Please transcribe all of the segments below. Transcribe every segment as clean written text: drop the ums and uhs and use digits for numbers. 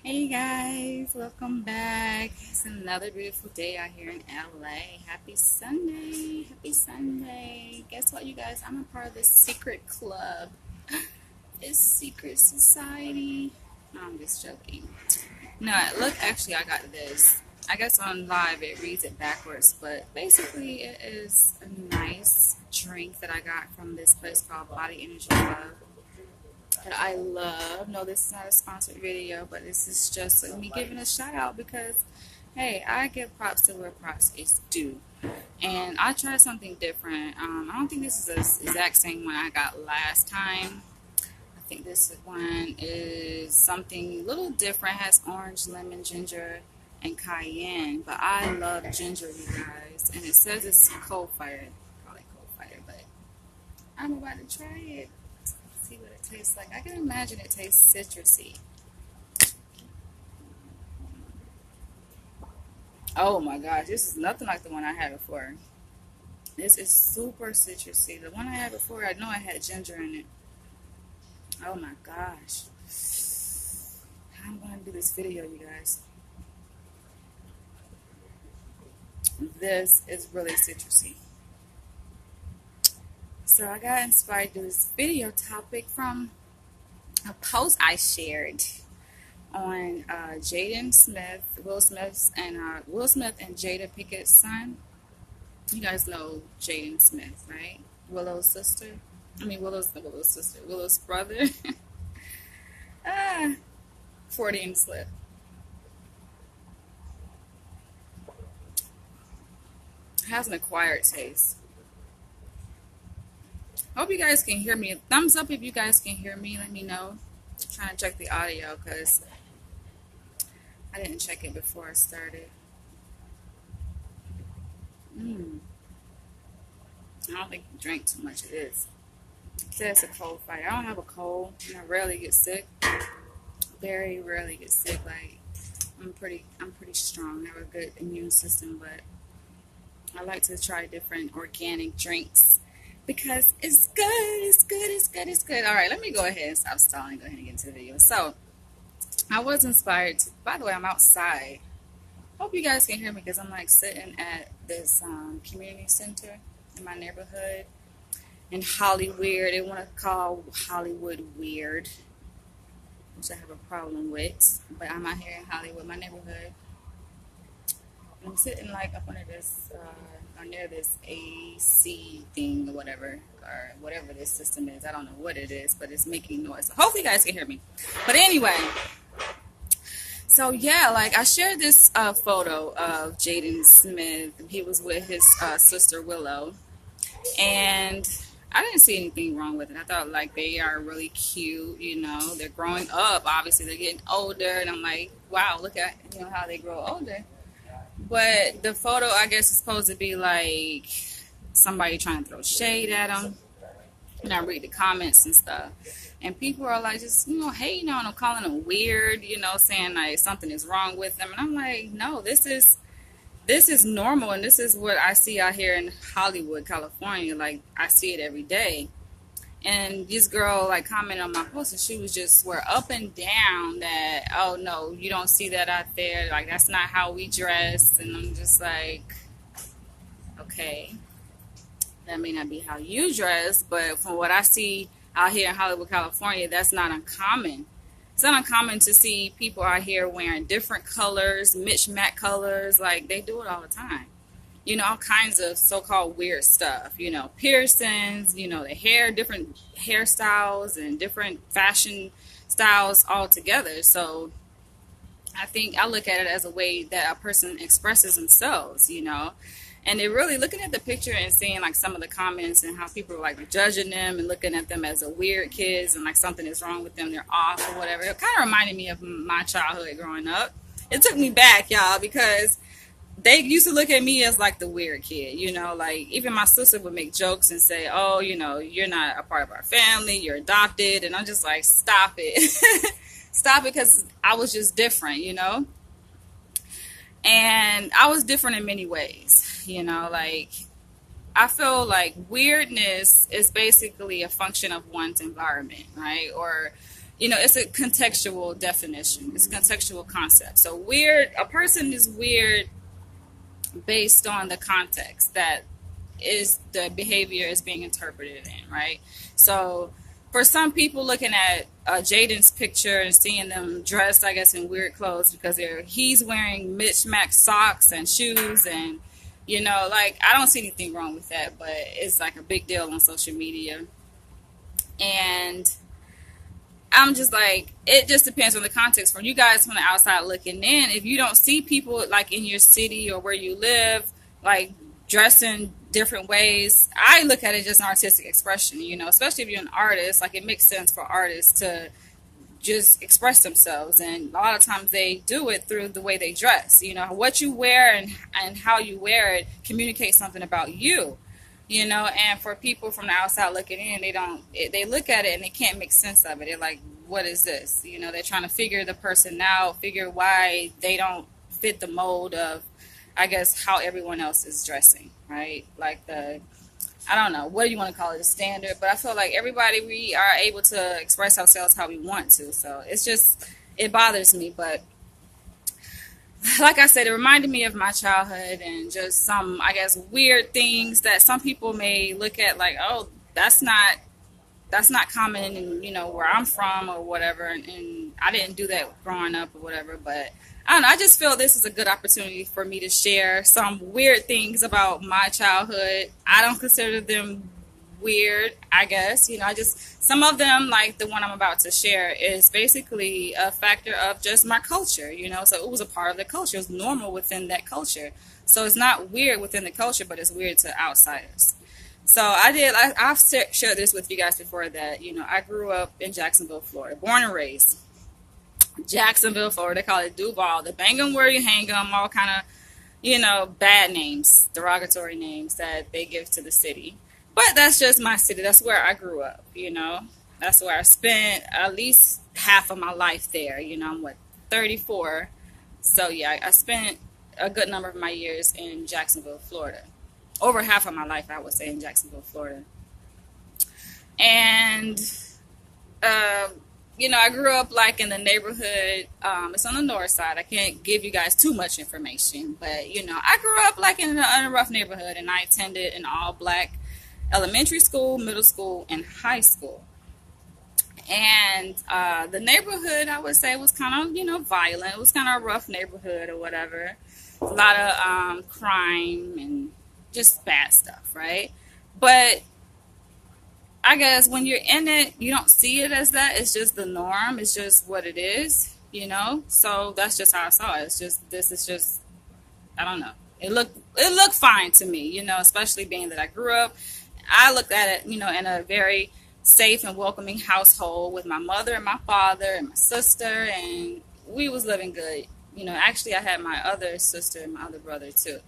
Hey guys, welcome back. It's another beautiful day out here in LA. Happy Sunday. Happy Sunday. Guess what, you guys? I'm a part of this secret club. This secret society. No, I'm just joking. No, look, actually, I got this. I guess on live it reads it backwards, but basically, it is a nice drink that I got from this place called Body Energy Club that I love. No, this is not a sponsored video, but this is just me giving a shout out because, hey, I give props to where props is due. And I tried something different. I don't think this is the exact same one I got last time. I think this one is something a little different. It has orange, lemon, ginger, and cayenne. But I love ginger, you guys. And it says it's cold fired. Probably cold fired, but I'm about to try it. See what it tastes like. I can imagine it tastes citrusy. Oh my gosh, this is nothing like the one I had before. This is super citrusy. The one I had before, I know I had ginger in it. Oh my gosh. I'm going to do this video, you guys. This is really citrusy. So I got inspired to do this video topic from a post I shared on Jaden Smith, Will Smith and Jada Pickett's son. You guys know Jaden Smith, right? Willow's sister. Willow's sister. Willow's brother. ah, Freudian slip. Has an acquired taste. Hope you guys can hear me. Thumbs up if you guys can hear me. Let me know. I'm trying to check the audio because I didn't check it before I started. I don't think you drank too much of this. It says a cold fight. I don't have a cold, and I rarely get sick. Very rarely get sick. Like I'm pretty strong. I have a good immune system, but I like to try different organic drinks because it's good. It's good. It's good. It's good. All right, let me go ahead and stop stalling. Go ahead and get into the video. So I was inspired. By the way, I'm outside. Hope you guys can hear me because I'm like sitting at this community center in my neighborhood in Hollywood. They want to call Hollywood weird, which I have a problem with. But I'm out here in Hollywood, my neighborhood. And I'm sitting like up under this, near this AC thing or whatever this system is. I don't know what it is, but it's making noise. So hopefully you guys can hear me. But anyway. So yeah, like I shared this photo of Jaden Smith. He was with his sister Willow, and I didn't see anything wrong with it. I thought like they are really cute. You know, they're growing up. Obviously, they're getting older, and I'm like, wow, look at how they grow older. But the photo, I guess, is supposed to be like somebody trying to throw shade at them. And I read the comments and stuff. And people are like just, hating on them, calling them weird, saying like something is wrong with them. And I'm like, no, this is normal, and this is what I see out here in Hollywood, California. Like I see it every day. And this girl like commented on my post, and she was just swear up and down that, oh no, you don't see that out there. Like that's not how we dress. And I'm just like, okay. That may not be how you dress, but from what I see out here in Hollywood, California, that's not uncommon. It's not uncommon to see people out here wearing different colors, mismatched colors, like they do it all the time. All kinds of so-called weird stuff, piercings, the hair, different hairstyles and different fashion styles all together. So I think I look at it as a way that a person expresses themselves. And they're really looking at the picture and seeing like some of the comments and how people are like judging them and looking at them as a weird kids and like something is wrong with them, they're off or whatever. It kind of reminded me of my childhood growing up. It took me back, y'all, because they used to look at me as like the weird kid, like even my sister would make jokes and say, oh, you're not a part of our family, you're adopted. And I'm just like, stop it. Stop it, because I was just different. And I was different in many ways, like I feel like weirdness is basically a function of one's environment, right? Or, it's a contextual definition. It's a contextual concept. So weird, a person is weird based on the context that is the behavior is being interpreted in, right? So for some people looking at Jaden's picture and seeing them dressed, I guess, in weird clothes because he's wearing mismatched socks and shoes and, like, I don't see anything wrong with that, but it's like a big deal on social media. And I'm just like, it just depends on the context. For you guys from the outside looking in, if you don't see people like in your city or where you live, like dressing different ways, I look at it just an artistic expression, especially if you're an artist. Like, it makes sense for artists to just express themselves, and a lot of times they do it through the way they dress. What you wear and how you wear it communicates something about you. And for people from the outside looking in, they look at it and they can't make sense of it. They're like, what is this? They're trying to figure the person out, figure why they don't fit the mold of, I guess, how everyone else is dressing, right? Like I don't know, what do you want to call it, a standard? But I feel like everybody, we are able to express ourselves how we want to. So it bothers me, but like I said, it reminded me of my childhood and just some, I guess, weird things that some people may look at like, oh, that's not common in, where I'm from or whatever. And I didn't do that growing up or whatever. But I don't know. I just feel this is a good opportunity for me to share some weird things about my childhood. I don't consider them weird, I guess. Some of them, like the one I'm about to share, is basically a factor of just my culture, so it was a part of the culture. It was normal within that culture. So it's not weird within the culture, but it's weird to outsiders. So I've shared this with you guys before that, I grew up in Jacksonville, Florida, born and raised. Jacksonville, Florida, they call it Duval. The bang 'em where you hang 'em, all kind of, bad names, derogatory names that they give to the city. But that's just my city. That's where I grew up, That's where I spent at least half of my life there. I'm 34. So, yeah, I spent a good number of my years in Jacksonville, Florida. Over half of my life, I would say, in Jacksonville, Florida. And, I grew up, like, in the neighborhood. It's on the north side. I can't give you guys too much information. But, I grew up, like, in a rough neighborhood. And I attended an all-black elementary school, middle school, and high school. And the neighborhood, I would say, was kind of, violent. It was kind of a rough neighborhood or whatever. A lot of crime and just bad stuff, right? But I guess when you're in it, you don't see it as that. It's just the norm. It's just what it is, So that's just how I saw it. This is just, I don't know. It looked fine to me, especially being that I grew up. I looked at it, in a very safe and welcoming household with my mother and my father and my sister, and we was living good. Actually, I had my other sister and my other brother too.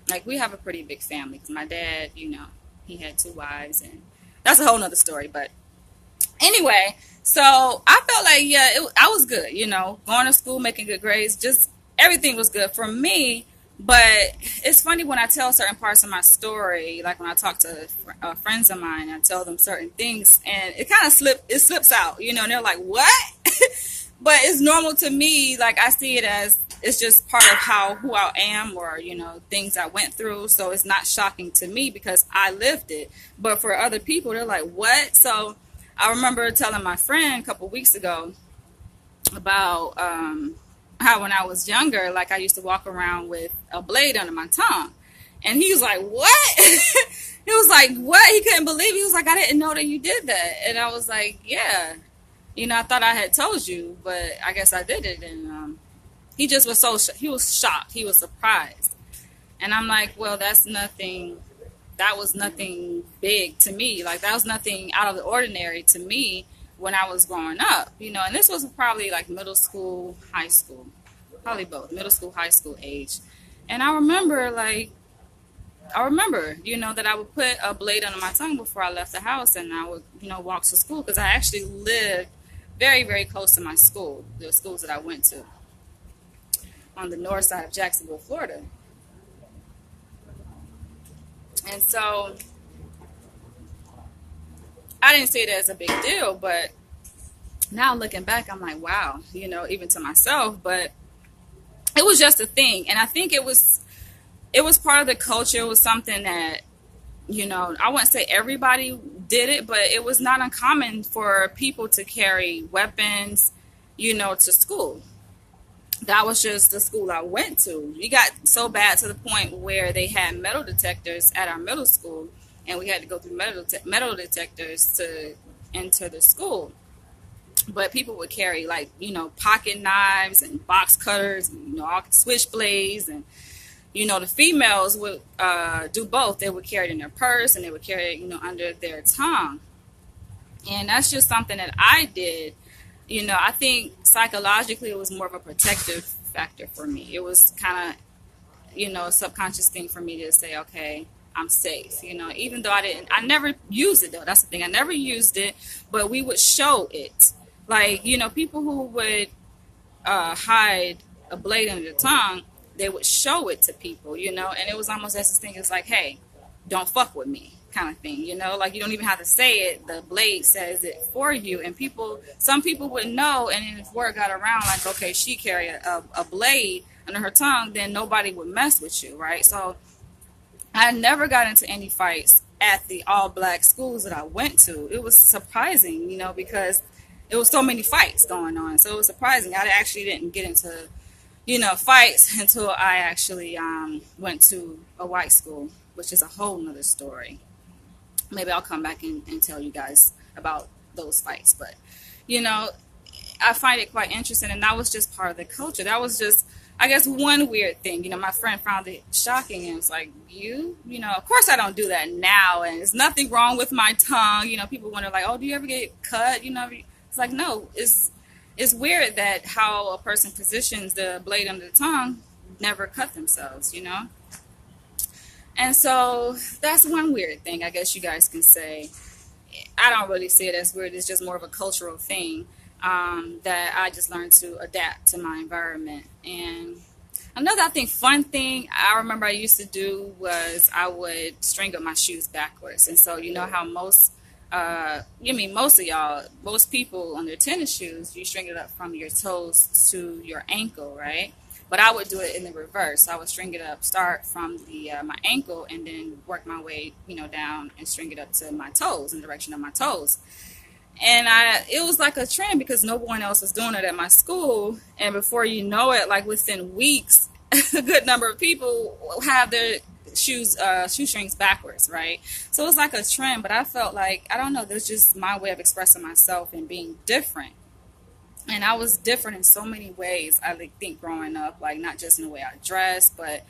Like, we have a pretty big family because my dad, he had 2 wives, and that's a whole nother story. But anyway, so I felt like, yeah, I was good, going to school, making good grades, just everything was good for me. But it's funny when I tell certain parts of my story, like when I talk to friends of mine, I tell them certain things, and it kind of slips out, and they're like, what? But it's normal to me. Like, I see it as it's just part of who I am, or, things I went through. So it's not shocking to me because I lived it. But for other people, they're like, what? So I remember telling my friend a couple weeks ago about how when I was younger, like, I used to walk around with a blade under my tongue. And he was like, what? He was like, what? He couldn't believe it. He was like, I didn't know that you did that. And I was like, yeah. I thought I had told you, but I guess I did it. And he just was he was shocked. He was surprised. And I'm like, well, that was nothing big to me. Like, that was nothing out of the ordinary to me when I was growing up, and this was probably like middle school, high school, probably both middle school, high school age. And I remember, that I would put a blade under my tongue before I left the house, and I would, walk to school, because I actually lived very, very close to my school, the schools that I went to on the north side of Jacksonville, Florida. And so I didn't see it as a big deal, but Now looking back, I'm like, wow, even to myself, but it was just a thing. And I think it was part of the culture. It was something that, I wouldn't say everybody did it, but it was not uncommon for people to carry weapons, to school. That was just the school I went to. We got so bad to the point where they had metal detectors at our middle school, and we had to go through metal detectors to enter the school. But people would carry, like, pocket knives and box cutters, and, all switchblades, and the females would do both. They would carry it in their purse, and they would carry it, under their tongue. And that's just something that I did. I think psychologically it was more of a protective factor for me. It was kind of, a subconscious thing for me to say, okay, I'm safe. Even though I never used it though. That's the thing. I never used it, but we would show it. Like, people who would hide a blade under their tongue, they would show it to people, and it was almost as this thing is like, hey, don't fuck with me kind of thing, like you don't even have to say it. The blade says it for you, and some people would know, and then if word got around, like, okay, she carried a blade under her tongue, then nobody would mess with you, right? So I never got into any fights at the all black schools that I went to. It was surprising, because it was so many fights going on. So it was surprising. I actually didn't get into, fights until I actually went to a white school, which is a whole nother story. Maybe I'll come back and tell you guys about those fights. But, I find it quite interesting. And that was just part of the culture. That was just, I guess, one weird thing. My friend found it shocking and was like, of course I don't do that now. And there's nothing wrong with my tongue. People wonder, like, oh, do you ever get cut? It's like, no, it's weird that how a person positions the blade under the tongue never cut themselves, And so that's one weird thing, I guess you guys can say. I don't really see it as weird. It's just more of a cultural thing that I just learned to adapt to my environment. And another, I think, fun thing I remember I used to do was I would string up my shoes backwards. And so how most most people on their tennis shoes, you string it up from your toes to your ankle, right? But I would do it in the reverse. I would string it up, start from the my ankle, and then work my way, down and string it up to my toes, in the direction of my toes. And it was like a trend because no one else was doing it at my school. And before you know it, like within weeks, a good number of people have their shoestrings backwards, right? So it was like a trend, but I felt like, I don't know, that's just my way of expressing myself and being different. And I was different in so many ways, I think, growing up, like not just in the way I dressed, but,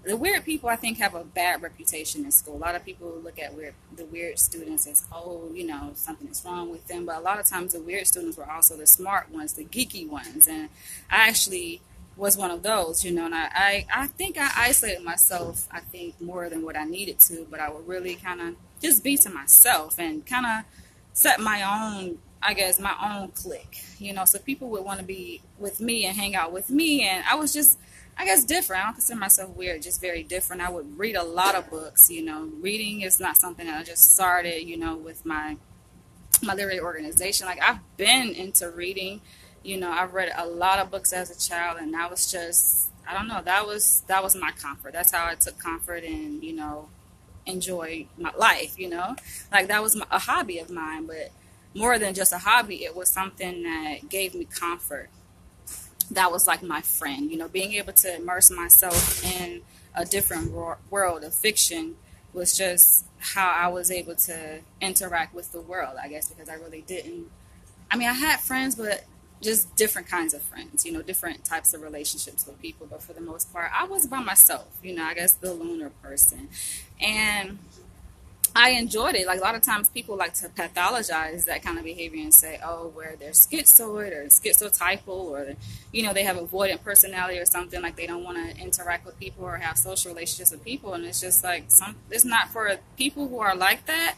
the weird people, I think, have a bad reputation in school. A lot of people look at the weird students as, oh, something is wrong with them. But a lot of times the weird students were also the smart ones, the geeky ones. And I actually was one of those, and I think I isolated myself, I think, more than what I needed to. But I would really kind of just be to myself and kind of set my own, I guess, my own clique, so people would want to be with me and hang out with me. And I was just, I guess, different. I don't consider myself weird, just very different. I would read a lot of books, reading is not something that I just started, with my literary organization. Like, I've been into reading, I've read a lot of books as a child, and that was just, I don't know, that was my comfort. That's how I took comfort and, enjoy my life, like that was a hobby of mine. But more than just a hobby, it was something that gave me comfort. That was like my friend, being able to immerse myself in a different world of fiction was just how I was able to interact with the world, I guess, because I really didn't. I mean, I had friends, but just different kinds of friends, different types of relationships with people. But for the most part, I was by myself, I guess the loner person. And I enjoyed it. Like, a lot of times people like to pathologize that kind of behavior and say, oh, where they're schizoid or schizotypal, or, they have avoidant personality or something, like they don't want to interact with people or have social relationships with people. And it's just like, it's not for people who are like that.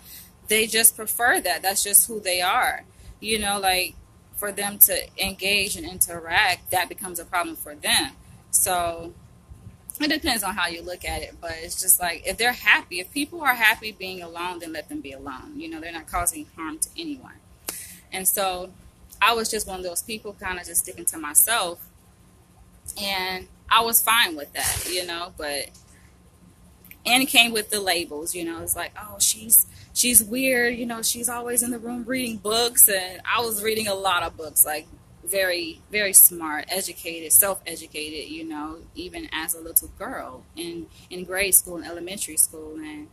They just prefer that. That's just who they are. Like, for them to engage and interact, that becomes a problem for them. So it depends on how you look at it, but it's just like, if they're happy, if people are happy being alone, then let them be alone. They're not causing harm to anyone. And so I was just one of those people kind of just sticking to myself, and I was fine with that, but and it came with the labels, it's like, oh, she's weird, she's always in the room reading books, and I was reading a lot of books, like very, very smart, educated, self-educated, even as a little girl in grade school and elementary school. And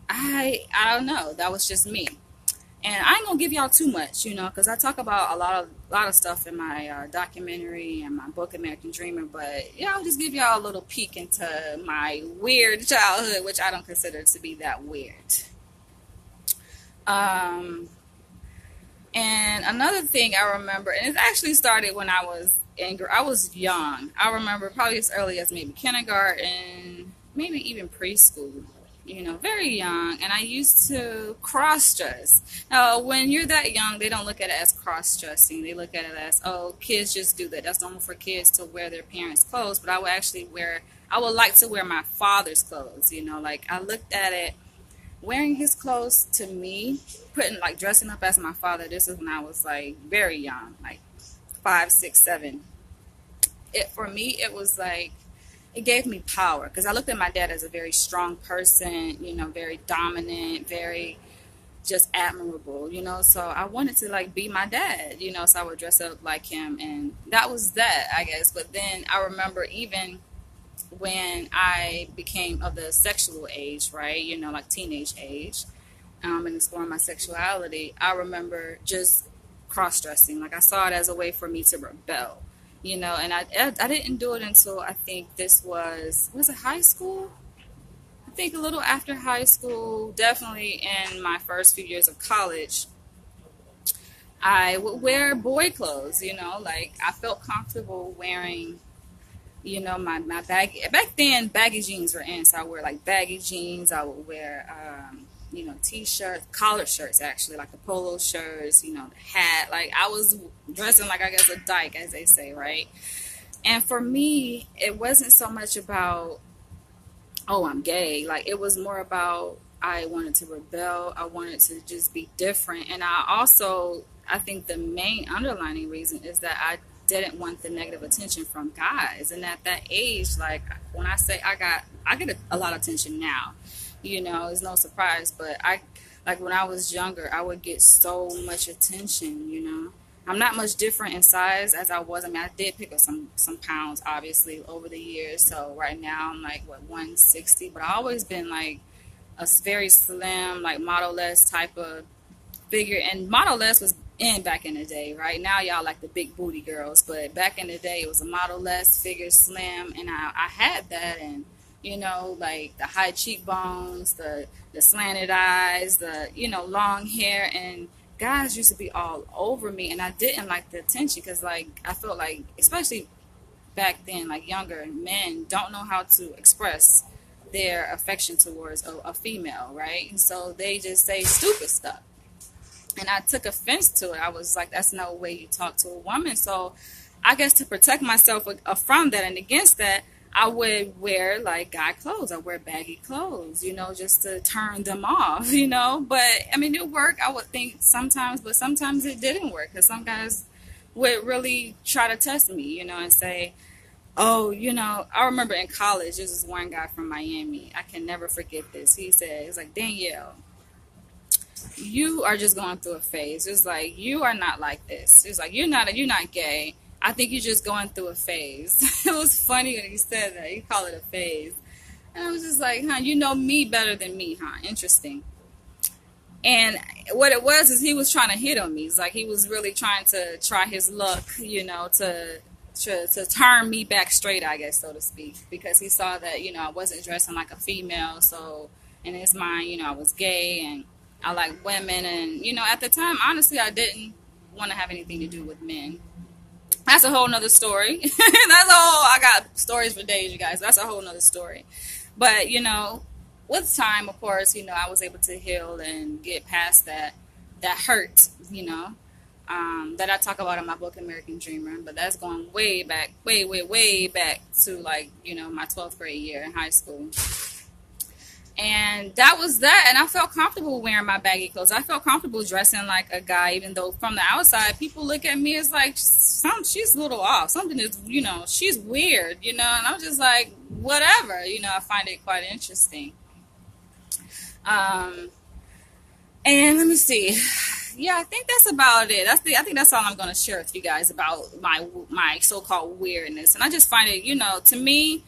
I don't know, that was just me. And I ain't gonna give y'all too much, because I talk about a lot of stuff in my documentary and my book, American Dreamer. But I'll just give y'all a little peek into my weird childhood, which I don't consider to be that weird. And another thing I remember, and it actually started when I was young. I remember probably as early as maybe kindergarten, maybe even preschool. Very young, and I used to cross-dress. Now, when you're that young, they don't look at it as cross-dressing. They look at it as, oh, kids just do that. That's normal for kids to wear their parents' clothes, but I would like to wear my father's clothes, like I looked at it, wearing his clothes to me, dressing up as my father, this is when I was, very young, 5, 6, 7. For me, it was it gave me power, because I looked at my dad as a very strong person, very dominant, very just admirable, so I wanted to be my dad, so I would dress up like him, and that was that, I guess. But then I remember even when I became of the sexual age, right, teenage age, and exploring my sexuality, I remember just cross-dressing. I saw it as a way for me to rebel. And I didn't do it until I think this was it high school? I think a little after high school, definitely in my first few years of college, I would wear boy clothes, I felt comfortable wearing, my baggy, back then baggy jeans were in, so I would wear baggy jeans, I would wear, t-shirts, collared shirts, actually, the polo shirts, the hat. I was dressing I guess, a dyke, as they say, right? And for me, it wasn't so much about, oh, I'm gay. It was more about, I wanted to rebel. I wanted to just be different. And I think the main underlining reason is that I didn't want the negative attention from guys. And at that age, when I say I get a lot of attention now. It's no surprise, but when I was younger, I would get so much attention, I'm not much different in size as I was. I did pick up some pounds, obviously, over the years. So right now I'm 160, but I've always been a very slim, Model-S type of figure. And Model-S was in back in the day, right? Now y'all the big booty girls, but back in the day it was a Model-S figure, slim, and I had that. And the high cheekbones, the slanted eyes, the, long hair, and guys used to be all over me, and I didn't like the attention, because, I felt especially back then, younger men don't know how to express their affection towards a female, right? And so they just say stupid stuff. And I took offense to it. I was like, that's no way you talk to a woman. So I guess to protect myself from that and against that, I would wear guy clothes. I wear baggy clothes, just to turn them off, But it worked, I would think, sometimes, but sometimes it didn't work, because some guys would really try to test me, and say, oh, I remember in college, there was this one guy from Miami. I can never forget this. He said, it's Danielle, you are just going through a phase. It's you are not like this. It's you're not gay. I think you're just going through a phase. It was funny when he said that. He called it a phase. And I was just you know me better than me, huh? Interesting. And what it was is he was trying to hit on me. It's he was really trying to try his luck, to turn me back straight, I guess, so to speak. Because he saw that, I wasn't dressing like a female. So in his mind, I was gay and I like women. And, at the time, honestly, I didn't want to have anything to do with men. That's a whole nother story. I got stories for days, you guys. That's a whole nother story. But, with time, of course, I was able to heal and get past that hurt, that I talk about in my book, American Dreamer. But that's going way back, way back to my 12th grade year in high school. And that was that. And I felt comfortable wearing my baggy clothes. I felt comfortable dressing like a guy, even though from the outside, people look at me as like, she's a little off. Something is, she's weird, And I'm just like, whatever, I find it quite interesting. And let me see. Yeah, I think that's about it. I think that's all I'm going to share with you guys about my so-called weirdness. And I just find it, to me,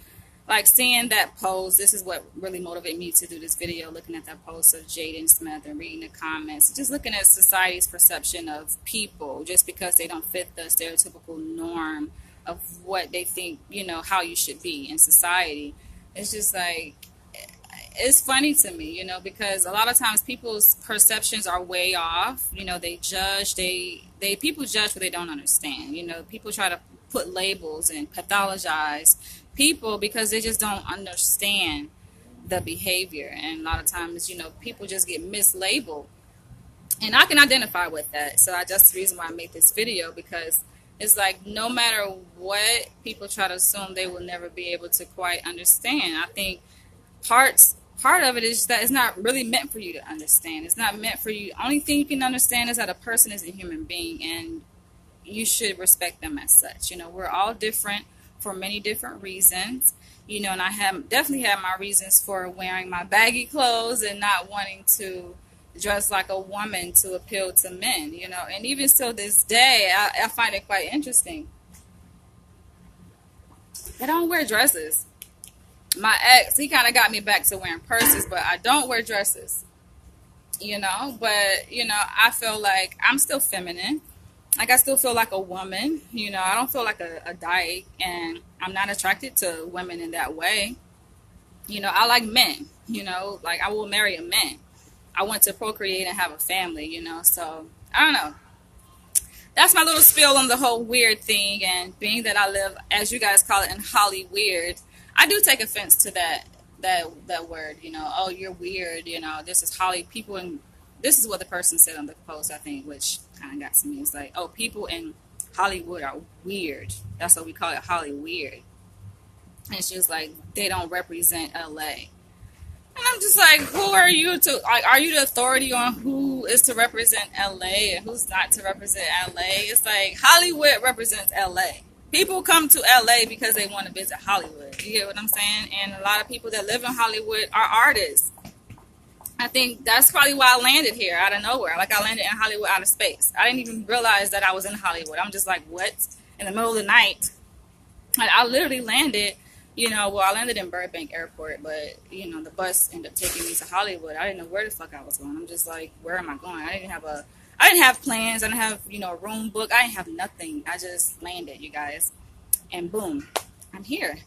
like seeing that post, this is what really motivated me to do this video, looking at that post of Jaden Smith and reading the comments, just looking at society's perception of people just because they don't fit the stereotypical norm of what they think, how you should be in society. It's just like, it's funny to me, because a lot of times people's perceptions are way off. They judge, people judge what they don't understand. People try to put labels and pathologize people because they just don't understand the behavior. And a lot of times, people just get mislabeled. And I can identify with that. So that's the reason why I made this video, because it's like no matter what people try to assume, they will never be able to quite understand. I think part of it is that it's not really meant for you to understand. It's not meant for you. Only thing you can understand is that a person is a human being, and you should respect them as such. We're all different for many different reasons, and I definitely have my reasons for wearing my baggy clothes and not wanting to dress like a woman to appeal to men, and even still this day, I find it quite interesting. I don't wear dresses. My ex, he kind of got me back to wearing purses, but I don't wear dresses, but, I feel like I'm still feminine. Like, I still feel like a woman, I don't feel like a dyke, and I'm not attracted to women in that way. I like men, like I will marry a man. I want to procreate and have a family, so I don't know. That's my little spiel on the whole weird thing, and being that I live, as you guys call it, in Hollywood, I do take offense to that word, oh, you're weird, this is Holly people, and this is what the person said on the post, I think, which kind of got to me. It's like, oh, people in Hollywood are weird. That's what we call it, Hollywood. And she was like, they don't represent LA. And I'm just like, who are you are you the authority on who is to represent LA and who's not to represent LA? It's like, Hollywood represents LA. People come to LA because they want to visit Hollywood. You get what I'm saying? And a lot of people that live in Hollywood are artists. I think that's probably why I landed here out of nowhere. Like, I landed in Hollywood out of space. I didn't even realize that I was in Hollywood. I'm just like, what? In the middle of the night. Like, I literally landed, I landed in Burbank Airport, but, the bus ended up taking me to Hollywood. I didn't know where the fuck I was going. I'm just like, where am I going? I didn't have plans. I didn't have, a room book. I didn't have nothing. I just landed, you guys. And boom, I'm here.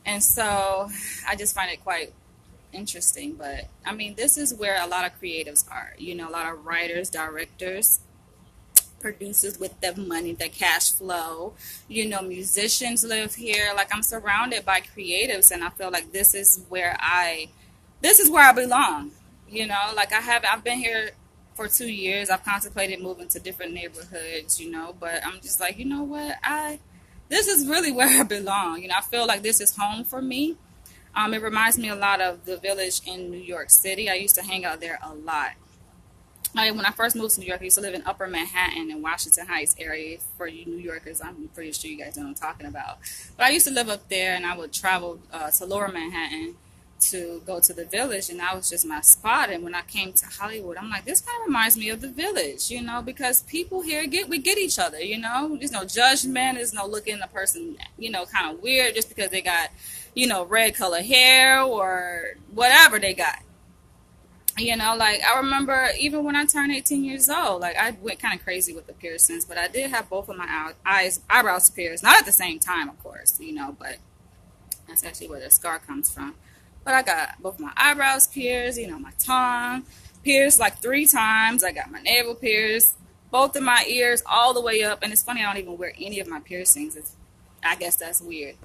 And so I just find it quite interesting. But I mean, this is where a lot of creatives are, a lot of writers, directors, producers with the money, the cash flow, musicians live here. Like, I'm surrounded by creatives, and I feel like this is where I belong. Like, I've been here for 2 years. I've contemplated moving to different neighborhoods, but I'm just like, what, this is really where I belong. I feel like this is home for me. It reminds me a lot of the Village in New York City. I used to hang out there a lot. When I first moved to New York, I used to live in Upper Manhattan and Washington Heights area. For you New Yorkers, I'm pretty sure you guys know what I'm talking about. But I used to live up there, and I would travel to Lower Manhattan to go to the Village, and that was just my spot. And when I came to Hollywood, I'm like, this kind of reminds me of the Village, because people here we get each other, There's no judgment. There's no looking at the person, kind of weird just because they got, red color hair or whatever they got. Like, I remember even when I turned 18 years old, like, I went kind of crazy with the piercings, but I did have both of my eyebrows pierced. Not at the same time, of course, but that's actually where the scar comes from. But I got both my eyebrows pierced, my tongue pierced like 3 times. I got my navel pierced, both of my ears all the way up. And it's funny, I don't even wear any of my piercings. I guess that's weird.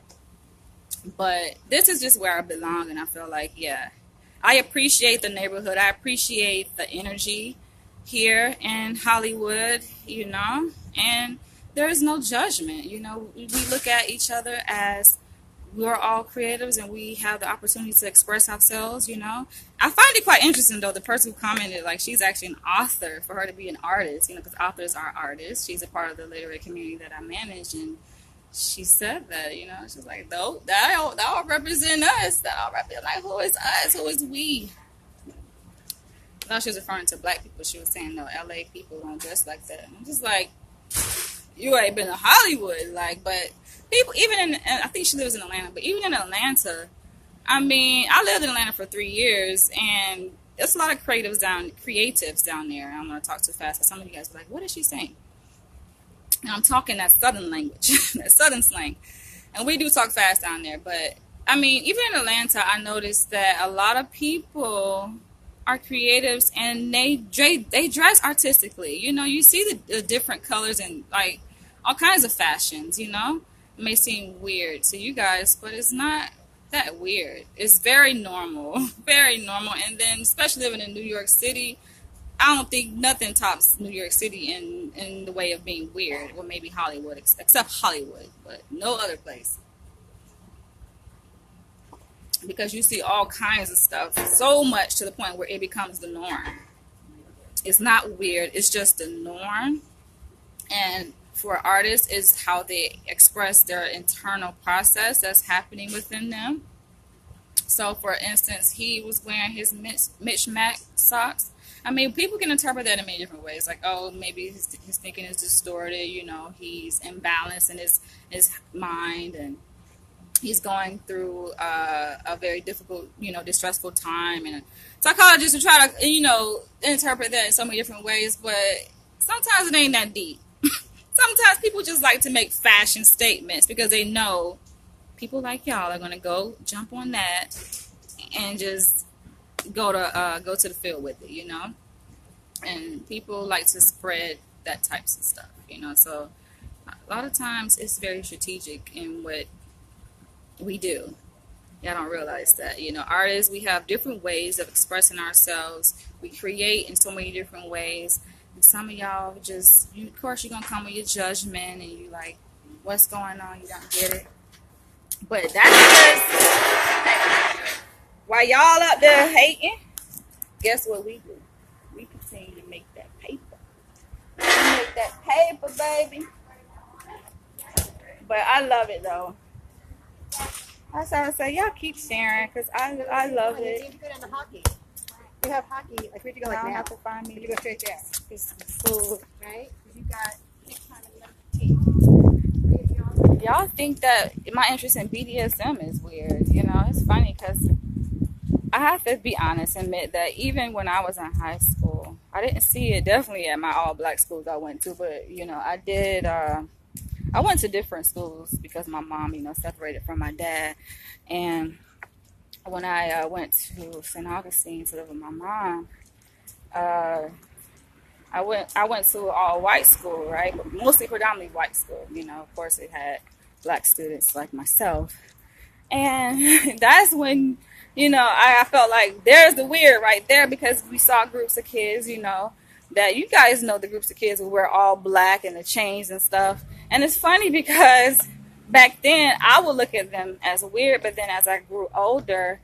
But this is just where I belong, and I feel like, yeah, I appreciate the neighborhood. I appreciate the energy here in Hollywood, and there is no judgment. We look at each other as we're all creatives and we have the opportunity to express ourselves, you know. I find it quite interesting though, the person who commented, like, she's actually an author, for her to be an artist, you know, because authors are artists. She's a part of the literary community that I manage, and she said that, you know, she's like, though, that all represent us. That all represent, like, who is us? Who is we? No, she was referring to black people. She was saying, no, LA people don't dress like that. I'm just like, you ain't been to Hollywood, like, but people, even in, I think she lives in Atlanta, but even in Atlanta, I mean, I lived in Atlanta for 3 years, and there's a lot of creatives down there. I'm going to talk too fast, but some of you guys are like, what is she saying? And I'm talking that southern language, that southern slang. And we do talk fast down there, but, I mean, even in Atlanta, I noticed that a lot of people are creatives, and they dress artistically. You know, you see the different colors and, like, all kinds of fashions, you know. It may seem weird to you guys, but it's not that weird. It's very normal, very normal. And then, especially living in New York City, I don't think nothing tops New York City in the way of being weird. Well, maybe Hollywood, except Hollywood, but no other place. Because you see all kinds of stuff, so much to the point where it becomes the norm. It's not weird, it's just the norm. And for artists, it's how they express their internal process that's happening within them. So, for instance, he was wearing his Mitch Mac socks. I mean, people can interpret that in many different ways. Like, oh, maybe his thinking is distorted. You know, he's imbalanced in his mind, and he's going through a very difficult, you know, distressful time. And psychologists will try to, you know, interpret that in so many different ways. But sometimes it ain't that deep. Sometimes people just like to make fashion statements because they know people like y'all are gonna go jump on that and just go to the field with it, you know. And people like to spread that types of stuff, you know. So a lot of times it's very strategic in what we do. Y'all don't realize that, you know. Artists, we have different ways of expressing ourselves. We create in so many different ways. And some of y'all just, of course, you're going to come with your judgment and you like, what's going on? You don't get it. But that's just, while y'all up there hating, guess what we do? We continue to make that paper. We make that paper, baby. But I love it, though. That's how I say, y'all keep sharing, because I love it. You need to go down to hockey. You have hockey. Like, we have to go like I don't now. have to find me. You go straight there. It's food. Right? Because you got 6 times 11 tea. Y'all think that my interest in BDSM is weird. You know, it's funny because I have to be honest and admit that even when I was in high school, I didn't see it definitely at my all-black schools I went to, but, you know, I did, I went to different schools because my mom, you know, separated from my dad. And when I went to St. Augustine to live with my mom, I went to an all-white school, right? But mostly predominantly white school. You know, of course, it had black students like myself. And that's when, you know, I felt like there's the weird right there, because we saw groups of kids, you know, that you guys know, the groups of kids who wear all black and the chains and stuff. And it's funny because back then I would look at them as weird, but then as I grew older,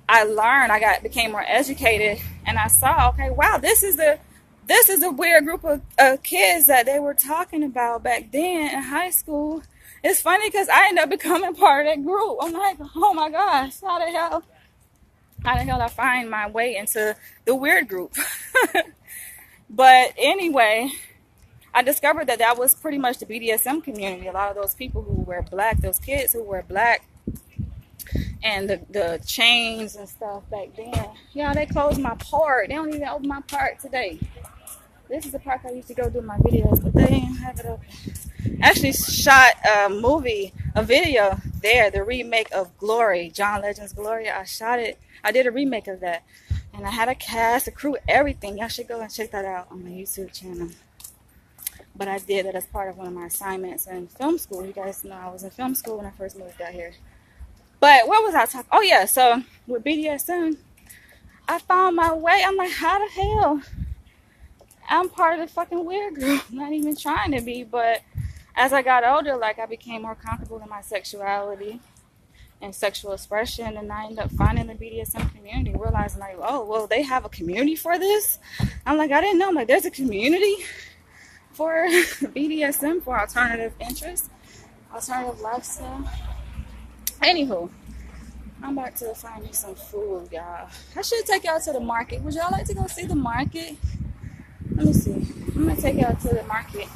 I learned, became more educated, and I saw, okay, wow, this is a weird group of kids that they were talking about back then in high school. It's funny because I ended up becoming part of that group. I'm like, oh my gosh, how the hell did I find my way into the weird group? But anyway, I discovered that was pretty much the BDSM community. A lot of those people who wear black, those kids who wear black, and the chains and stuff back then. Yeah, they closed my park. They don't even open my park today. This is the park I used to go do my videos, but they didn't have it open. I actually shot a video there, the remake of Glory, John Legend's Glory. I shot it. I did a remake of that. And I had a cast, a crew, everything. Y'all should go and check that out on my YouTube channel. But I did that as part of one of my assignments in film school. You guys know I was in film school when I first moved out here. But what was I talking? Oh yeah, so with BDSM, I found my way. I'm like, how the hell? I'm part of the fucking weird group. I'm not even trying to be, but as I got older, like, I became more comfortable in my sexuality. and sexual expression, and I ended up finding the BDSM community, realizing like, oh, well, they have a community for this. I'm like, I didn't know. I'm like, there's a community for BDSM, for alternative interests, alternative lifestyle. Anywho, I'm about to find me some food, y'all. I should take y'all to the market. Would y'all like to go see the market? Let me see. I'm gonna take y'all to the market.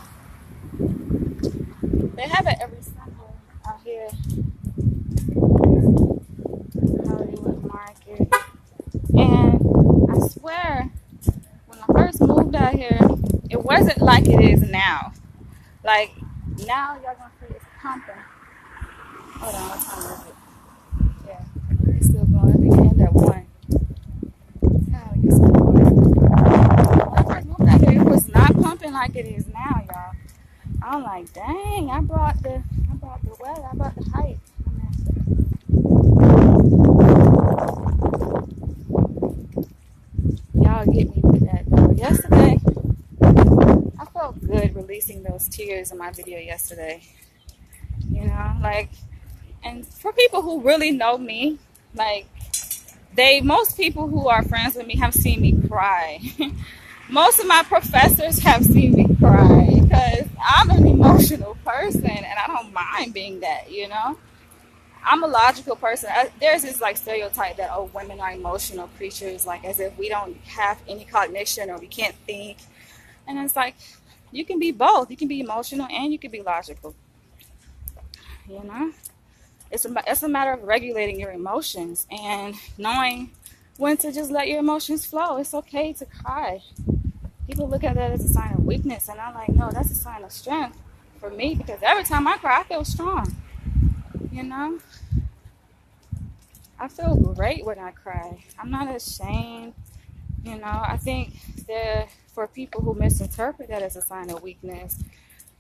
They have it every Sunday out here. Hollywood Market. And I swear, when I first moved out here, it wasn't like it is now. Like, now y'all gonna see it's pumping. Hold on, what time is it? Yeah, it's still going. I think it ended at 1. Now we get some more. When I first moved out here, it was not pumping like it is now, y'all. I'm like, dang, I brought the weather, I brought the hype. Y'all get me with that though. Yesterday, I felt good releasing those tears in my video yesterday. You know, like, and for people who really know me, like, most people who are friends with me have seen me cry. Most of my professors have seen me cry because I'm an emotional person and I don't mind being that, you know. I'm a logical person. There's this like stereotype that, oh, women are emotional creatures, like as if we don't have any cognition or we can't think. And it's like, you can be both. You can be emotional and you can be logical. You know, it's a matter of regulating your emotions and knowing when to just let your emotions flow. It's okay to cry. People look at that as a sign of weakness, and I'm like, no, that's a sign of strength for me, because every time I cry, I feel strong. You know, I feel great when I cry. I'm not ashamed. You know, I think that for people who misinterpret that as a sign of weakness,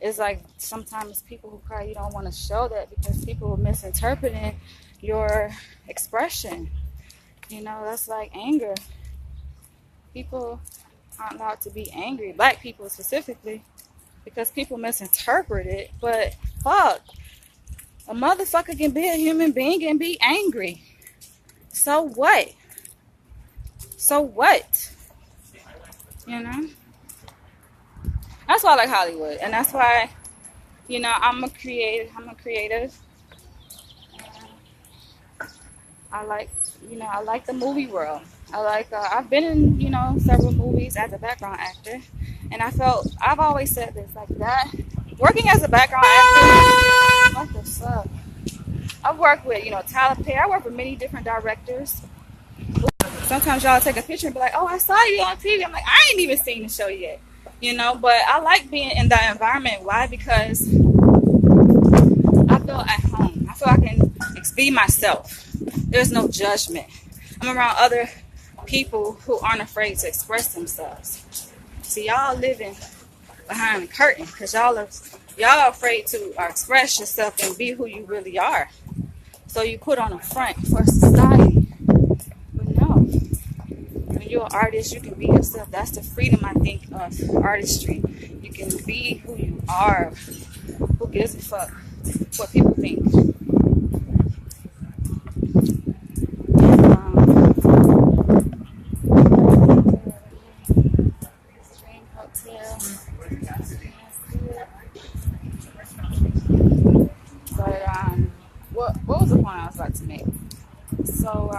it's like sometimes people who cry, you don't want to show that because people are misinterpreting your expression. You know, that's like anger. People aren't allowed to be angry, black people specifically, because people misinterpret it. But fuck, a motherfucker can be a human being and be angry. So what? So what? You know? That's why I like Hollywood, and that's why, you know, I'm a creative. I like the movie world. I've been in, you know, several movies as a background actor, and I've always said this, like, that working as a background actor, what the fuck? I've worked with, you know, Tyler Perry. I work with many different directors. Sometimes y'all take a picture and be like, oh, I saw you on TV. I'm like, I ain't even seen the show yet, you know, but I like being in that environment. Why? Because I feel at home. I feel I can be myself. There's no judgment. I'm around other people who aren't afraid to express themselves. See, y'all living behind the curtain because y'all are afraid to express yourself and be who you really are. So you put on a front for society. But no, when you're an artist, you can be yourself. That's the freedom, I think, of artistry. You can be who you are. Who gives a fuck what people think? What was the point I was about to make? So,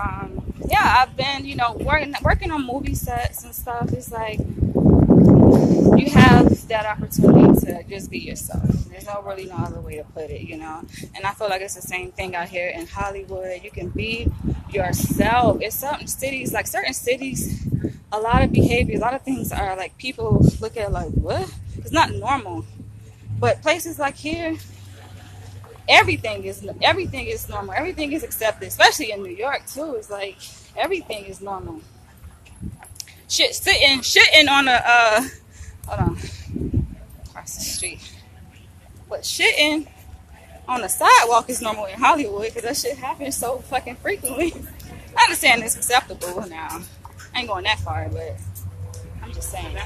yeah, I've been, you know, working on movie sets and stuff. It's like you have that opportunity to just be yourself. There's no other way to put it, you know. And I feel like it's the same thing out here in Hollywood. You can be yourself. It's certain cities, a lot of behavior, a lot of things are like people look at like, what? It's not normal. But places like here, everything is normal. Everything is accepted, especially in New York too. It's like everything is normal. Shitting on a hold on, across the street. But shitting on the sidewalk is normal in Hollywood because that shit happens so fucking frequently. I understand it's acceptable now. I ain't going that far, but I'm just saying.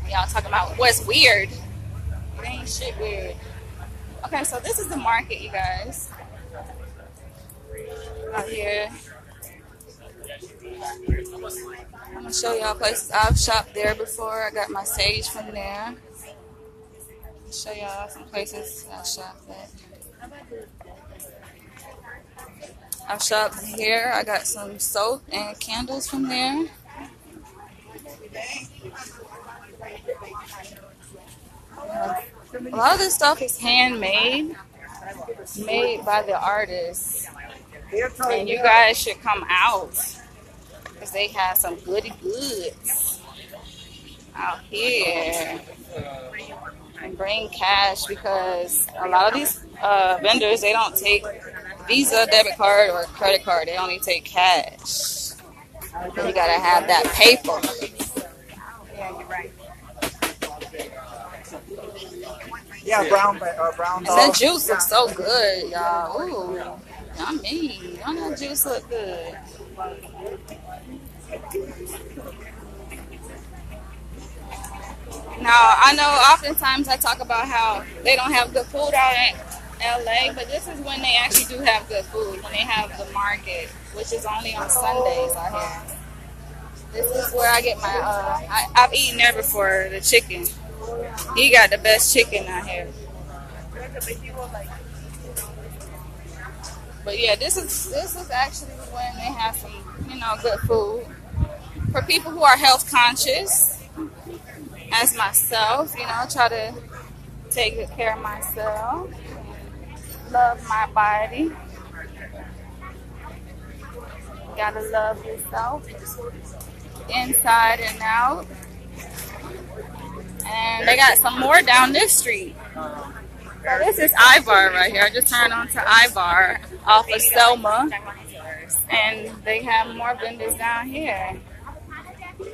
Y'all talking about what's weird. It ain't shit weird. Okay, so this is the market, you guys. out here. I'm gonna show y'all places I've shopped there before. I got my sage from there. Show y'all some places I shopped at. I shopped here. I got some soap and candles from there. A lot of this stuff is handmade, made by the artists. And you guys should come out because they have some goody goods out here. And bring cash because a lot of these vendors, they don't take Visa, debit card, or credit card. They only take cash. So you gotta have that paper. Yeah, you're right. Yeah, brown. And that juice looks so good, y'all. Ooh, yummy. Don't that juice look good? Now, I know oftentimes I talk about how they don't have good food out in LA, but this is when they actually do have good food, when they have the market, which is only on Sundays out here. This is where I get my, I've eaten there before, the chicken. He got the best chicken out here. But yeah, this is actually when they have some, good food. For people who are health conscious, as myself, I try to take good care of myself, love my body. Gotta love yourself, inside and out. And they got some more down this street. So this is Ivar right here. I just turned onto Ivar off of Selma. And they have more vendors down here.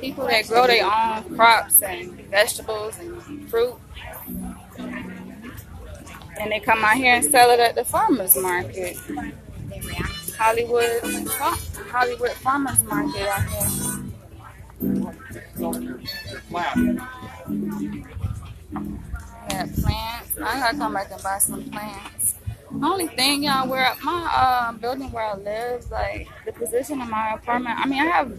People that grow their own crops and vegetables and fruit. And they come out here and sell it at the farmer's market. Hollywood Farmer's Market out here. Yeah, plants. I gotta come back and buy some plants. The only thing, y'all, where my building where I live, like the position of my apartment, I mean, I have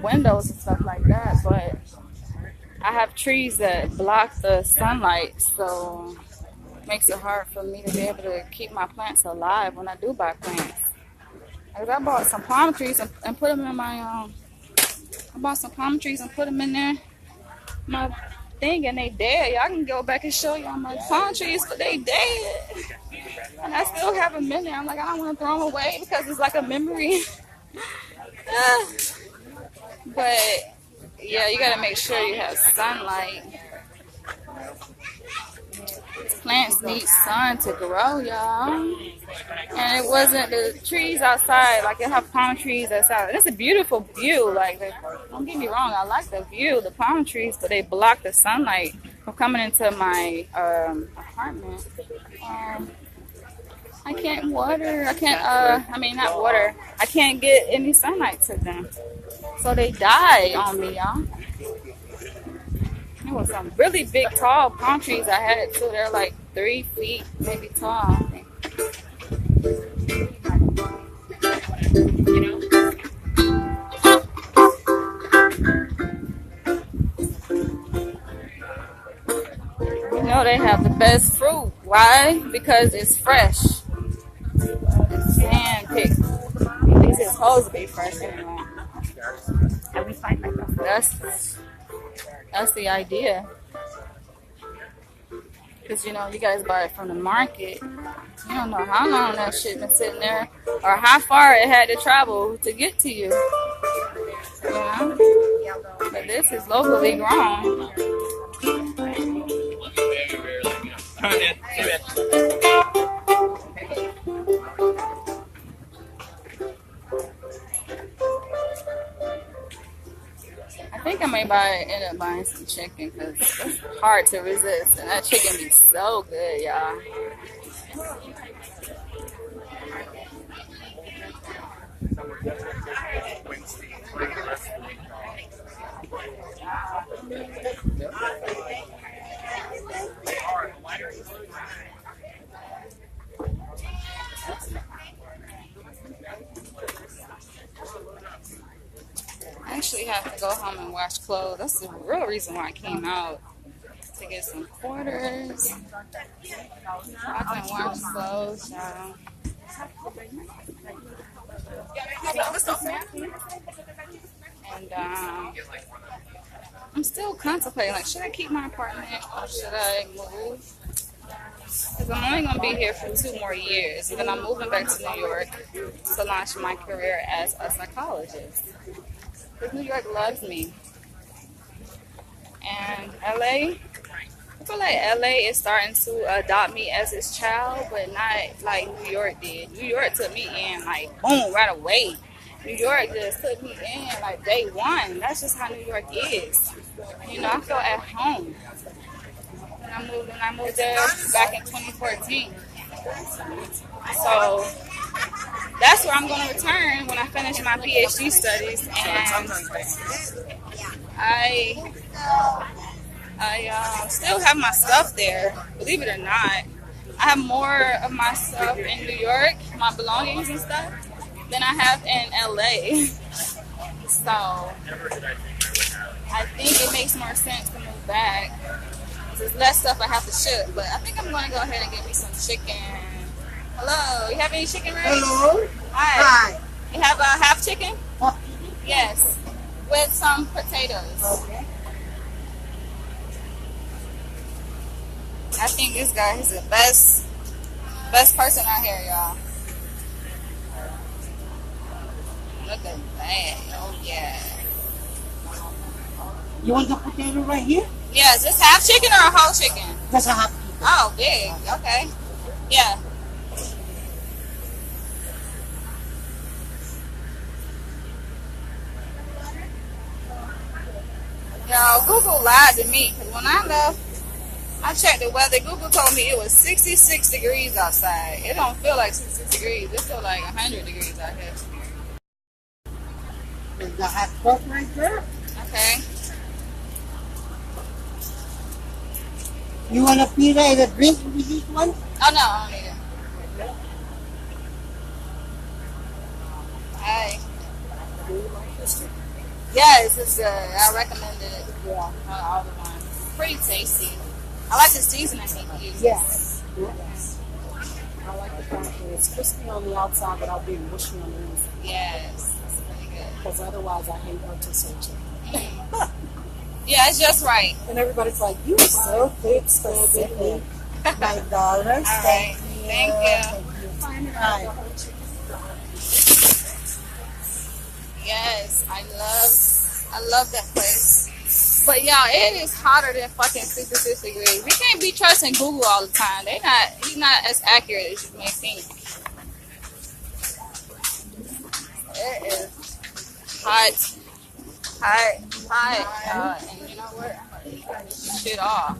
windows and stuff like that, but I have trees that block the sunlight, so it makes it hard for me to be able to keep my plants alive when I do buy plants. Because I bought some palm trees and put them in my, I bought some palm trees and put them in there, my thing, and they dead. Y'all can go back and show y'all my palm trees, but they dead. And I still have them in there. I'm like, I don't want to throw them away because it's like a memory. But yeah, you gotta make sure you have sunlight. Plants need sun to grow, y'all. And it wasn't the trees outside, like they have palm trees outside. It's a beautiful view. Like, don't get me wrong, I like the view, the palm trees, but they block the sunlight from coming into my apartment. I can't water. I can't. Not water. I can't get any sunlight to them. So they die on me, y'all. There was some really big, tall palm trees I had too. They're like 3 feet, maybe tall, I think. You know they have the best fruit. Why? Because it's fresh. It's hand-picked. At least it's supposed to be fresh anyway. And we fight like that. That's the idea. Because, you guys buy it from the market. You don't know how long that shit been sitting there or how far it had to travel to get to you. You know? But this is locally grown. I think I may end up buying some chicken because it's hard to resist, and that chicken be so good, y'all. actually have to go home and wash clothes. That's the real reason why I came out, to get some quarters. I can wash clothes, y'all. And I'm still contemplating, like, should I keep my apartment or should I move? Because I'm only going to be here for 2 more years. And then I'm moving back to New York to launch my career as a psychologist. Because New York loves me. And LA, I feel like LA is starting to adopt me as its child, but not like New York did. New York took me in like boom right away. New York just took me in like day one. That's just how New York is. You know, I feel at home. When I moved there back in 2014. So that's where I'm going to return when I finish my PhD studies. And I still have my stuff there, believe it or not. I have more of my stuff in New York, my belongings and stuff, than I have in LA. So I think it makes more sense to move back. There's less stuff I have to ship, but I think I'm going to go ahead and get me some chicken. Hello, you have any chicken ready? Hello. Hi. You have a half chicken? Oh. Yes, with some potatoes. Okay. I think this guy is the best person out here, y'all. Look at that. Oh, yeah. You want the potato right here? Yeah, is this half chicken or a whole chicken? That's a half. Oh, big. Okay. Yeah. Yo, Google lied to me because when I left, I checked the weather. Google told me it was 66 degrees outside. It don't feel like 66 degrees. It feels like 100 degrees out here. There's the hot pot right there. Okay. You want a pizza and a drink with this one? Oh, no, I don't need it. Hey. Yes, it's good. I recommend it. Yeah. All the ones. Pretty tasty. I like the seasoning he uses. Yes. Yes. I like the fact that it's crispy on the outside, but I'll be mushy on the inside. Yes, it's really good. Because otherwise, I hate rotisserie chicken. Yeah, it's just right. And everybody's like, "You are so food specific." $5. All right. Thank you. Hi. Yes, I love that place. But y'all, it is hotter than fucking 66 degrees. We can't be trusting Google all the time. He's not as accurate as you may think. It is hot. And you know what? I'm gonna turn this shit off.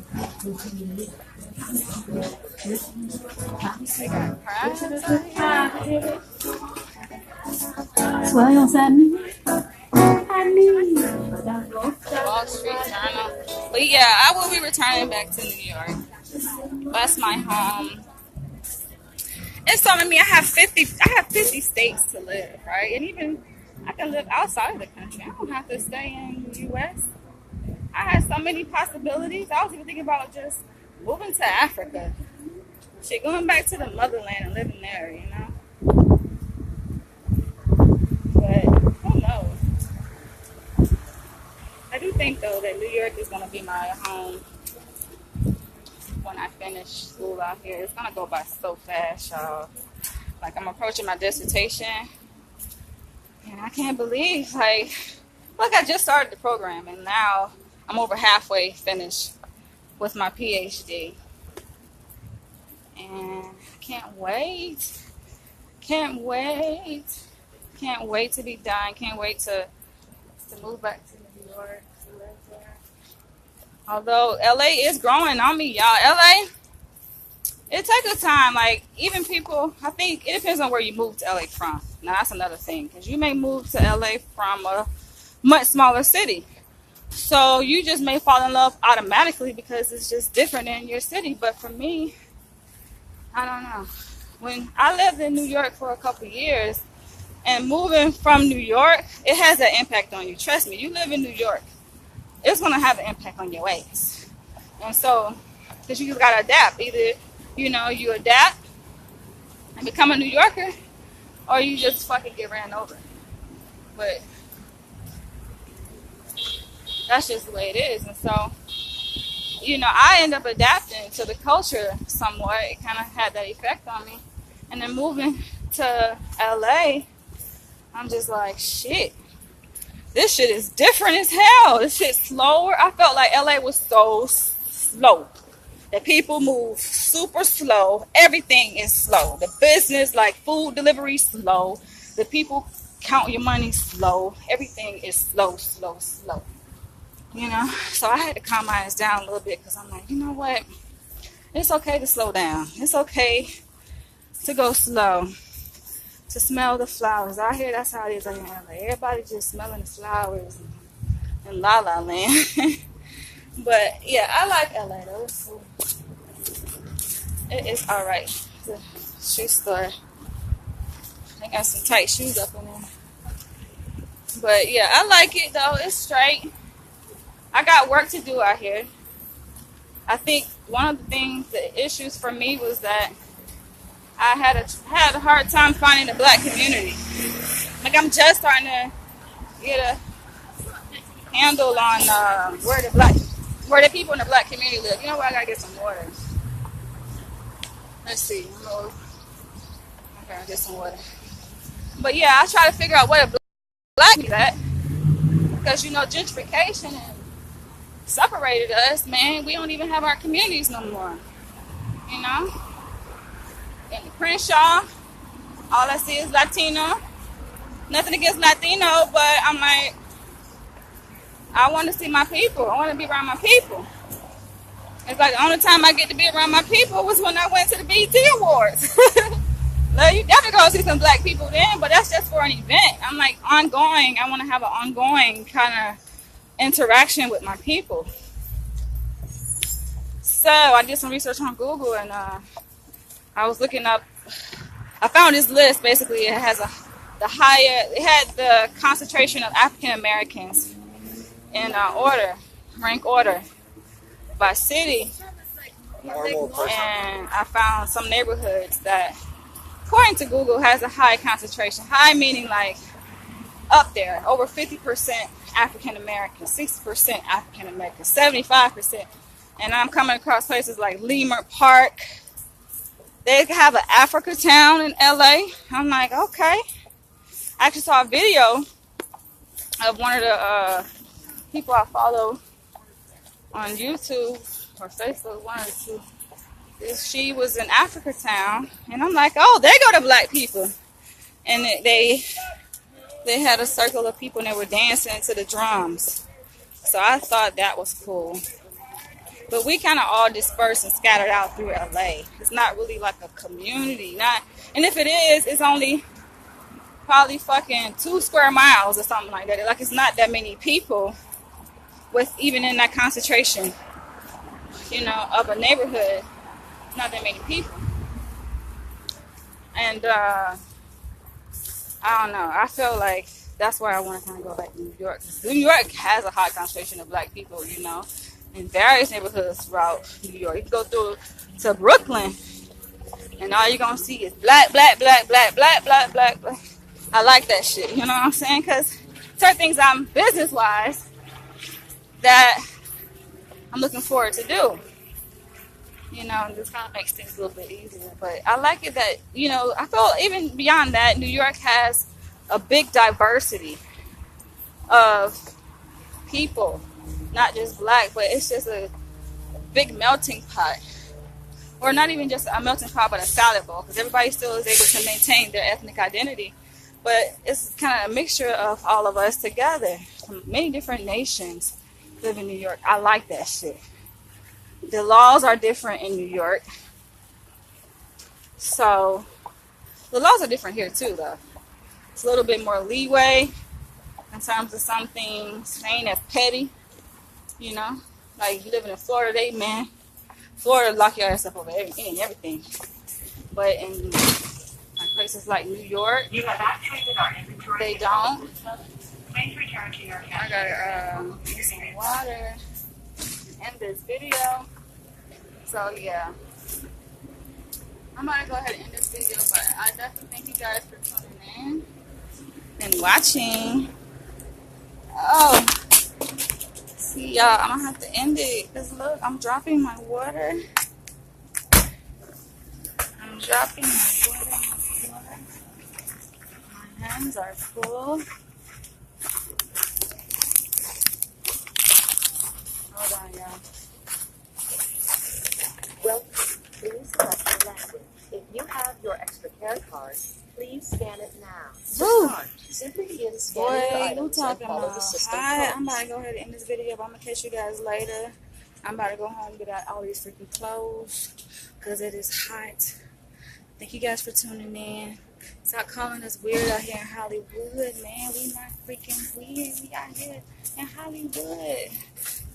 They got crabs out here. Soyons amis. Wall Street Journal. But yeah, I will be returning back to New York. That's my home. It's telling me I have 50 states to live, right? And even I can live outside of the country. I don't have to stay in the US. I had so many possibilities. I was even thinking about just moving to Africa. Shit, going back to the motherland and living there, you know? But who knows? I do think, though, that New York is going to be my home when I finish school out here. It's going to go by so fast, y'all. Like, I'm approaching my dissertation. And I can't believe, like, look, I just started the program. And now I'm over halfway finished with my PhD. And I can't wait. Can't wait. Can't wait to be done. Can't wait to move back to New York. To live there. Although LA is growing on me, y'all. LA, it takes a time. Like, even people, I think it depends on where you move to LA from. Now, that's another thing. Because you may move to LA from a much smaller city. So you just may fall in love automatically because it's just different in your city. But for me, I don't know. When I lived in New York for a couple of years, And moving from New York, it has an impact on you. Trust me, you live in New York, it's gonna have an impact on your ways. And so, because you just gotta adapt. Either, you adapt and become a New Yorker, or you just fucking get ran over. But that's just the way it is. And so, I end up adapting to the culture somewhat. It kind of had that effect on me. And then moving to LA, I'm just like, shit, this shit is different as hell. This shit's slower. I felt like LA was so slow. The people move super slow. Everything is slow. The business, like food delivery, slow. The people count your money slow. Everything is slow, slow, slow. So I had to calm my ass down a little bit because I'm like, you know what? It's okay to slow down. It's okay to go slow. To smell the flowers. Out here, that's how it is. Like, everybody just smelling the flowers in La La Land. But yeah, I like LA though. It's cool. It is alright. The shoe store. They got some tight shoes up in there. But yeah, I like it though. It's straight. I got work to do out here. I think one of the issues for me was that I had a hard time finding the black community. Like, I'm just starting to get a handle on where the people in the black community live. You know what? I gotta get some water. Let's see. I gotta get some water. But yeah, I try to figure out where the black is at, because gentrification and separated us. Man, we don't even have our communities no more. In the Crenshaw, all I see is Latino. Nothing against Latino, but I'm like, I want to see my people. I want to be around my people. It's like the only time I get to be around my people was when I went to the BET Awards. Like, you definitely go see some black people then, but that's just for an event. I'm like, ongoing. I want to have an ongoing kind of interaction with my people. So I did some research on Google, and I was looking up. I found this list. Basically, it has it had the concentration of African Americans in rank order by city, and I found some neighborhoods that, according to Google, has a high concentration. High meaning like up there, over 50% African American, 60% African American, 75%. And I'm coming across places like Leimert Park. They have an Africa town in LA. I'm like, okay. I actually saw a video of one of the people I follow on YouTube or Facebook, one or two. She was in Africa town, and I'm like, oh, there go the black people. And they had a circle of people, and they were dancing to the drums. So I thought that was cool. But we kind of all dispersed and scattered out through LA. It's not really like a community. And if it is, it's only probably fucking 2 square miles or something like that. Like, it's not that many people even in that concentration, of a neighborhood. Not that many people. And I don't know. I feel like that's why I want to kind of go back to New York. New York has a high concentration of black people, in various neighborhoods throughout New York. You can go through to Brooklyn, and all you're going to see is black, black, black, black, black, black, black, black. I like that shit, you know what I'm saying? Because certain things I'm business-wise that I'm looking forward to do. This kind of makes things a little bit easier. But I like it that, I feel even beyond that, New York has a big diversity of people. Not just black, but it's just a big melting pot. Or not even just a melting pot, but a salad bowl. Because everybody still is able to maintain their ethnic identity. But it's kind of a mixture of all of us together. From many different nations live in New York. I like that shit. The laws are different in New York. So, the laws are different here too, though. It's a little bit more leeway in terms of some things. They ain't as petty, Like, you living in Florida, Florida lock your ass up over anything and everything. But in like places like New York, You have activated our inventory. they don't. Please return to your I gotta get some water in this video. So yeah, I'm gonna go ahead and end this video, but I definitely thank you guys for tuning in and watching. Oh, see y'all, I'm gonna have to end it because look, I'm dropping my water. I'm dropping my water. My hands are full. Hold on, y'all. Well, please select your landing. If you have your extra care card, please scan it now. To Woo. start, simply begin scanning Boy, your you items and talking follow about the system hot. I'm prompts. about to go ahead and end this video, but I'm gonna catch you guys later. I'm about to go home and get out all these freaking clothes because it is hot. Thank you guys for tuning in. Stop calling us weird out here in Hollywood, man. We not freaking weird. We out here in Hollywood.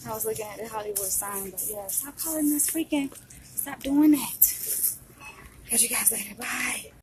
I was looking at the Hollywood sign, but yeah, stop calling us freaking. Stop doing that. Catch you guys later. Bye.